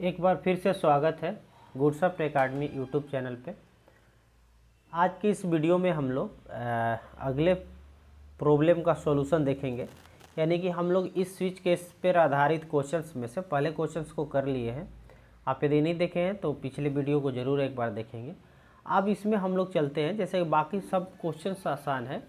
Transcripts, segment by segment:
एक बार फिर से स्वागत है गुडसॉफ्ट एकेडमी यूट्यूब चैनल पे। आज की इस वीडियो में हम लोग अगले प्रॉब्लम का सॉल्यूशन देखेंगे। यानी कि हम लोग इस स्विच केस पर आधारित क्वेश्चंस में से पहले क्वेश्चंस को कर लिए हैं। आप यदि नहीं देखे हैं तो पिछले वीडियो को ज़रूर एक बार देखेंगे। अब इसमें हम लोग चलते हैं, जैसे बाकी सब क्वेश्चंस आसान है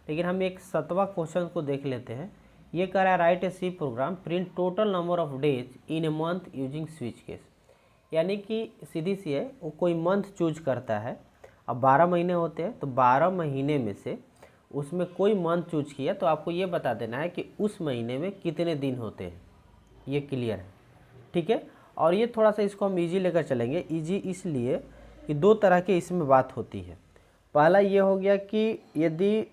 लेकिन हम एक 7वां क्वेश्चन को देख लेते हैं। ये कह रहा है write a C program print total number of days in a month using switch case. यानी कि सीधी सी है, वो कोई मंथ चूज करता है। अब 12 महीने होते हैं तो 12 महीने में से उसमें कोई मंथ चूज किया तो आपको ये बता देना है कि उस महीने में कितने दिन होते हैं। ये क्लियर है, ठीक है। और ये थोड़ा सा इसको हम ईजी लेकर चलेंगे। ईजी इसलिए कि दो तरह के इसमें बात होती है। पहला ये हो गया कि यदि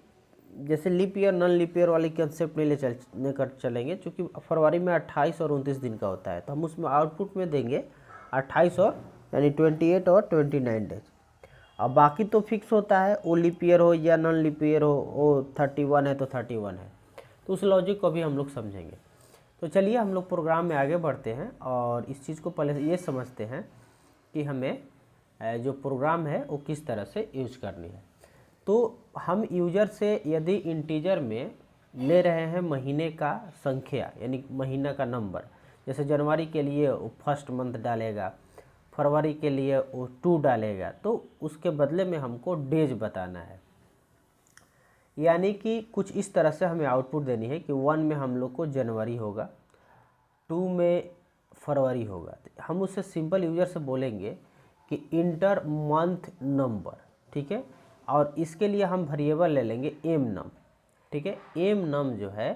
जैसे leap year non leap year वाली कंसेप्ट नहीं लेकर चलेंगे, क्योंकि फरवरी में 28 और 29 दिन का होता है तो हम उसमें आउटपुट में देंगे 28 और यानी 28 और 29 डेज। अब बाकी तो फिक्स होता है, वो लीप ईयर हो या नॉन लीप ईयर हो, वो 31 है तो 31 है। तो उस लॉजिक को भी हम लोग समझेंगे। तो चलिए हम लोग प्रोग्राम में आगे बढ़ते हैं और इस चीज़ को पहले ये समझते हैं कि हमें जो प्रोग्राम है वो किस तरह से यूज करनी है। तो हम यूजर से यदि इंटीजर में ले रहे हैं महीने का संख्या यानी महीना का नंबर, जैसे जनवरी के लिए वो फर्स्ट मंथ डालेगा, फरवरी के लिए वो 2 डालेगा, तो उसके बदले में हमको डेज बताना है। यानी कि कुछ इस तरह से हमें आउटपुट देनी है कि 1 में हम लोग को जनवरी होगा, 2 में फरवरी होगा। हम उससे सिंपल यूजर से बोलेंगे कि इंटर मंथ नंबर, ठीक है। और इसके लिए हम वेरिएबल ले लेंगे एम नम, ठीक है। एम नम जो है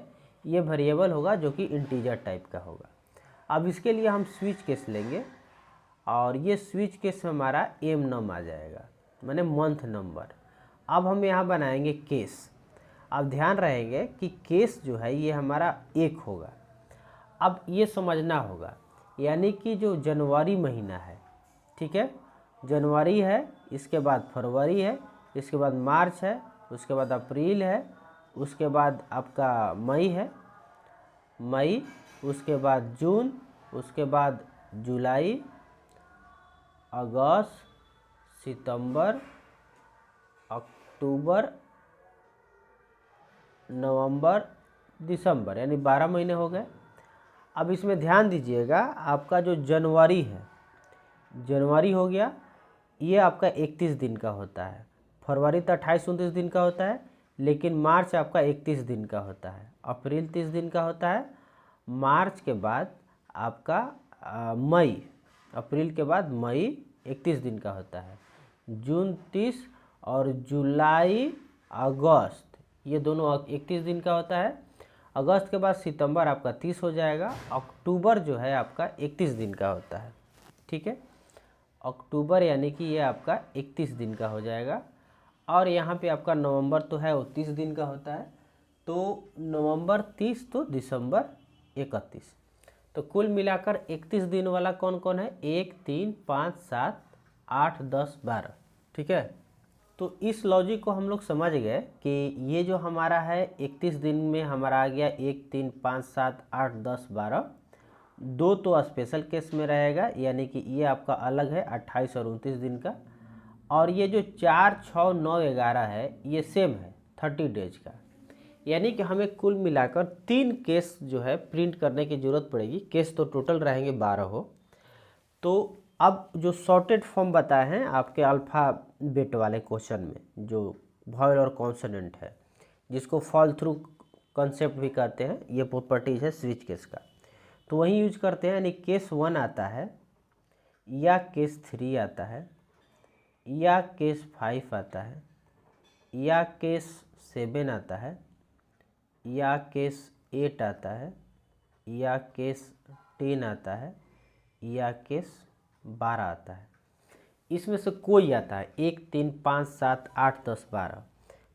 ये वेरिएबल होगा जो कि इंटीजर टाइप का होगा। अब इसके लिए हम स्विच केस लेंगे और ये स्विच केस में हमारा एम नम आ जाएगा, माने मंथ नंबर। अब हम यहाँ बनाएंगे केस। अब ध्यान रहेंगे कि केस जो है ये हमारा 1 होगा। अब ये समझना होगा, यानी कि जो जनवरी महीना है, ठीक है, जनवरी है, इसके बाद फरवरी है, इसके बाद मार्च है, उसके बाद अप्रैल है, उसके बाद आपका मई है, मई, उसके बाद जून, उसके बाद जुलाई, अगस्त, सितंबर, अक्टूबर, नवंबर, दिसंबर, यानी 12 महीने हो गए। अब इसमें ध्यान दीजिएगा, आपका जो जनवरी है, जनवरी हो गया, ये आपका 31 दिन का होता है। फरवरी तो 28-29 दिन का होता है, लेकिन मार्च आपका 31 दिन का होता है, अप्रैल 30 दिन का होता है, मार्च के बाद आपका मई, अप्रैल के बाद मई 31 दिन का होता है, जून 30 और जुलाई अगस्त ये दोनों 31 दिन का होता है। अगस्त के बाद सितंबर आपका 30 हो जाएगा। अक्टूबर जो है आपका 31 दिन का होता है, ठीक है। अक्टूबर यानी कि ये आपका 31 दिन का हो जाएगा। और यहाँ पे आपका नवंबर तो है वो 30 दिन का होता है, तो नवंबर 30 तो दिसंबर 31। तो कुल मिलाकर 31 दिन वाला कौन कौन है? 1, 3, 5, 7, 8, 10, 12, ठीक है। तो इस लॉजिक को हम लोग समझ गए कि ये जो हमारा है 31 दिन में हमारा आ गया 1, 3, 5, 7, 8, 10, 12। 2 तो स्पेशल केस में रहेगा, यानी कि ये आपका अलग है 28 और 29 दिन का। और ये जो 4, 6, 9, 11 है ये सेम है 30 डेज का। यानी कि हमें कुल मिलाकर 3 केस जो है प्रिंट करने की ज़रूरत पड़ेगी। केस तो टोटल रहेंगे 12 हो। तो अब जो शॉर्टेड फॉर्म बताए हैं आपके अल्फ़ाबेट वाले क्वेश्चन में, जो वॉयल और कॉन्सोनेंट है, जिसको फॉल थ्रू कॉन्सेप्ट भी कहते हैं, ये प्रॉपर्टीज है स्विच केस का, तो वही यूज करते हैं। यानी केस 1 आता है या केस 3 आता है या केस 5 आता है या केस 7 आता है या केस 8 आता है या केस 10 आता है या केस 12 आता है। इसमें से कोई आता है 1, 3, 5, 7, 8, 10, 12।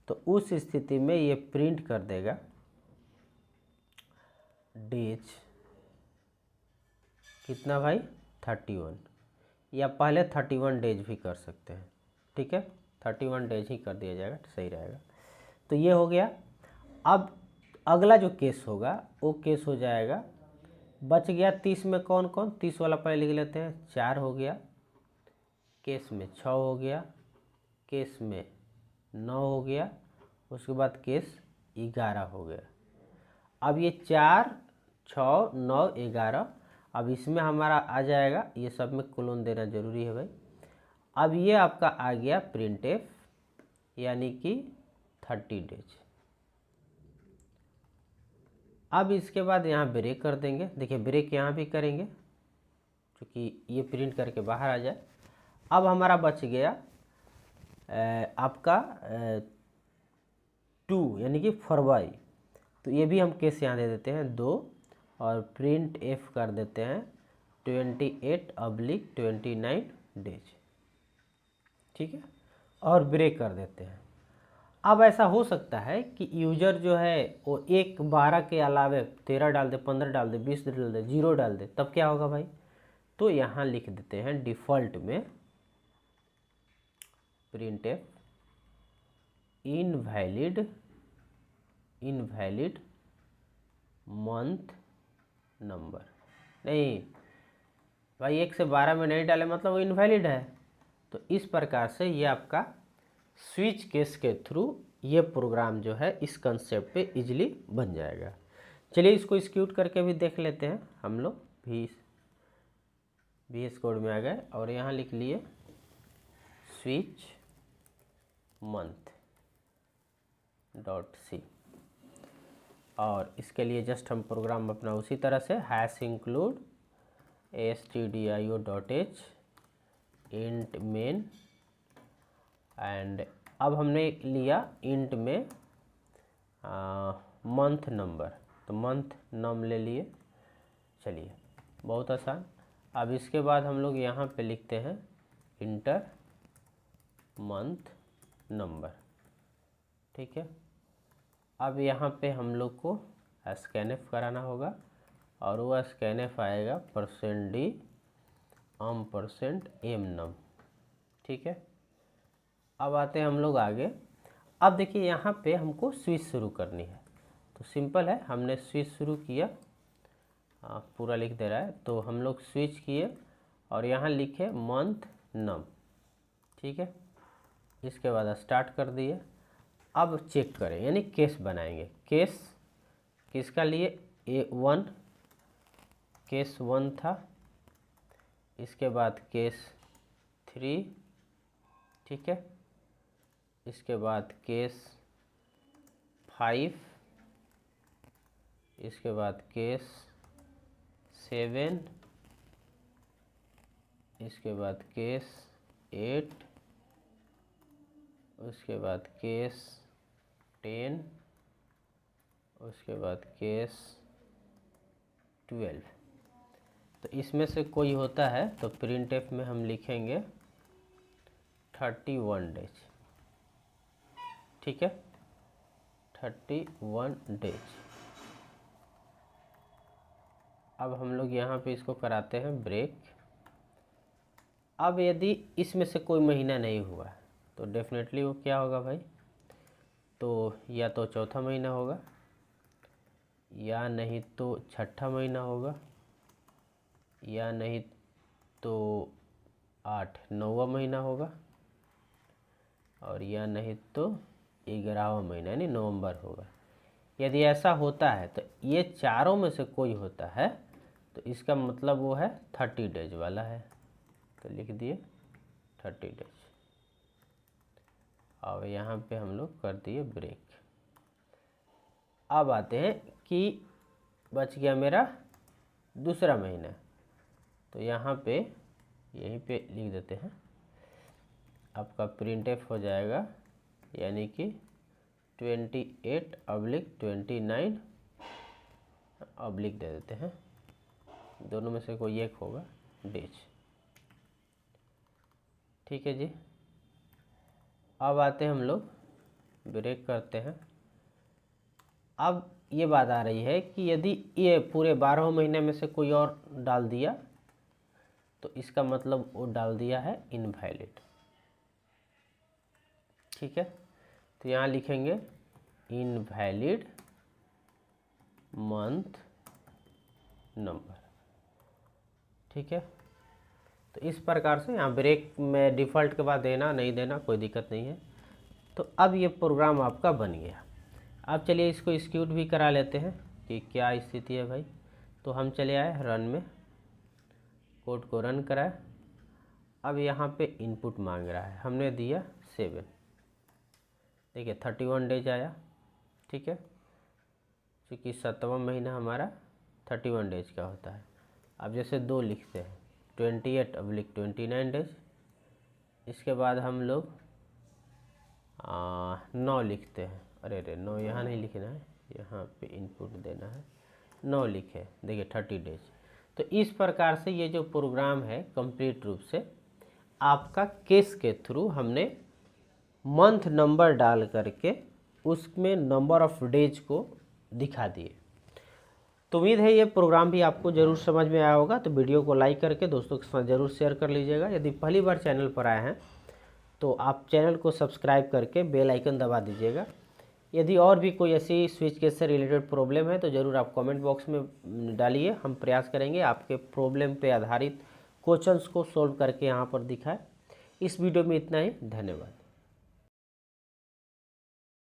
तो उस स्थिति में ये प्रिंट कर देगा डेज कितना भाई? 31, या पहले 31 डेज भी कर सकते हैं, ठीक है। 31 डेज ही कर दिया जाएगा तो सही रहेगा। तो ये हो गया। अब अगला जो केस होगा वो केस हो जाएगा बच गया 30 में कौन कौन, 30 वाला पहले लिख लेते हैं। 4 हो गया, केस में 6 हो गया, केस में 9 हो गया, उसके बाद केस 11 हो गया। अब ये 4, 6, 9, 11, अब इसमें हमारा आ जाएगा, ये सब में कोलन देना जरूरी है भाई। अब ये आपका आ गया प्रिंट एफ, यानी कि 30 डेज। अब इसके बाद यहाँ ब्रेक कर देंगे। देखिए ब्रेक यहाँ भी करेंगे क्योंकि ये प्रिंट करके बाहर आ जाए। अब हमारा बच गया आपका 2 यानी कि फरवरी, तो ये भी हम केस यहाँ दे देते हैं 2 और प्रिंट एफ कर देते हैं 28/29 डेज। ठीक है, और ब्रेक कर देते हैं। अब ऐसा हो सकता है कि यूजर जो है वो 1, 12 के अलावे 13 डाल दे, 15 डाल दे, 20 डाल दे, 0 डाल दे, तब क्या होगा भाई? तो यहाँ लिख देते हैं डिफ़ॉल्ट में print F invalid month number. नहीं भाई, 1 से 12 में नहीं डाले मतलब वो इनवैलिड है। तो इस प्रकार से ये आपका स्विच केस के थ्रू ये प्रोग्राम जो है इस कंसेप्ट पे इजीली बन जाएगा। चलिए इसको एक्जीक्यूट करके भी देख लेते हैं। हम लोग VS कोड में आ गए और यहाँ लिख लिए स्विच मंथ .c और इसके लिए जस्ट हम प्रोग्राम अपना उसी तरह से #include stdio.h int main and अब हमने लिया इंट में मंथ नंबर, तो मंथ नम ले लिए। चलिए बहुत आसान। अब इसके बाद हम लोग यहाँ पे लिखते हैं इंटर मंथ नंबर। ठीक है, अब यहाँ पे हम लोग को स्कैनएफ कराना होगा और वो स्कैनएफ आएगा %d %m_num। ठीक है, अब आते हैं हम लोग आगे। अब देखिए यहाँ पे हमको स्विच शुरू करनी है, तो सिंपल है, हमने स्विच शुरू किया, पूरा लिख दे रहा है, तो हम लोग स्विच किए और यहाँ लिखे मंथ नम। ठीक है, इसके बाद स्टार्ट कर दिए। अब चेक करें यानी केस बनाएंगे। केस किसका लिए? A1 केस 1 था, इसके बाद केस 3, ठीक है, इसके बाद केस 5, इसके बाद केस 7, इसके बाद केस 8, उसके बाद केस 10, उसके बाद केस 12। तो इसमें से कोई होता है तो प्रिंट एफ में हम लिखेंगे 31 डेज। ठीक है, 31 डेज। अब हम लोग यहाँ पे इसको कराते हैं ब्रेक। अब यदि इसमें से कोई महीना नहीं हुआ तो डेफिनेटली वो क्या होगा भाई? तो या तो चौथा महीना होगा, या नहीं तो छठा महीना होगा, या नहीं तो 8-9वां महीना होगा, और या नहीं तो 11वां महीना यानी नवंबर होगा। यदि ऐसा होता है तो ये चारों में से कोई होता है तो इसका मतलब वो है 30 डेज वाला है, तो लिख दिए 30 डेज। और यहाँ पे हम लोग कर दिए ब्रेक। अब आते हैं कि बच गया मेरा दूसरा महीना, तो यहाँ पे यहीं पे लिख देते हैं, आपका प्रिंट एफ हो जाएगा यानी कि 28/29 ऑब्लिक दे देते हैं, दोनों में से कोई एक होगा डेज। ठीक है जी, अब आते हैं हम लोग ब्रेक करते हैं। अब ये बात आ रही है कि यदि ये पूरे 12 महीने में से कोई और डाल दिया तो इसका मतलब वो डाल दिया है इनवैलिड। ठीक है, तो यहाँ लिखेंगे इनवैलिड मंथ नंबर। ठीक है। तो इस प्रकार से यहाँ ब्रेक में डिफ़ॉल्ट के बाद देना नहीं देना कोई दिक्कत नहीं है। तो अब ये प्रोग्राम आपका बन गया। अब चलिए इसको एक्जीक्यूट भी करा लेते हैं कि क्या स्थिति है भाई। तो हम चले आए रन में, कोड को रन कराए। अब यहाँ पे इनपुट मांग रहा है, हमने दिया 7। देखिए 31 डेज आया, ठीक है, क्योंकि 7वां महीना हमारा 31 डेज का होता है। अब जैसे 2 लिखते हैं 28/29 डेज। इसके बाद हम लोग 9 लिखते हैं। अरे 9 यहाँ नहीं लिखना है, यहाँ पे इनपुट देना है। 9 लिखे, देखिए 30 डेज। तो इस प्रकार से ये जो प्रोग्राम है कंप्लीट रूप से आपका केस के थ्रू हमने मंथ नंबर डाल करके उसमें नंबर ऑफ डेज को दिखा दिए। तो उम्मीद है ये प्रोग्राम भी आपको ज़रूर समझ में आया होगा। तो वीडियो को लाइक करके दोस्तों के साथ ज़रूर शेयर कर लीजिएगा। यदि पहली बार चैनल पर आए हैं तो आप चैनल को सब्सक्राइब करके बेल आइकन दबा दीजिएगा। यदि और भी कोई ऐसी स्विच केस से रिलेटेड प्रॉब्लम है तो ज़रूर आप कमेंट बॉक्स में डालिए, हम प्रयास करेंगे आपके प्रॉब्लम पे आधारित क्वेश्चंस को सॉल्व करके यहाँ पर दिखाएं। इस वीडियो में इतना ही, धन्यवाद।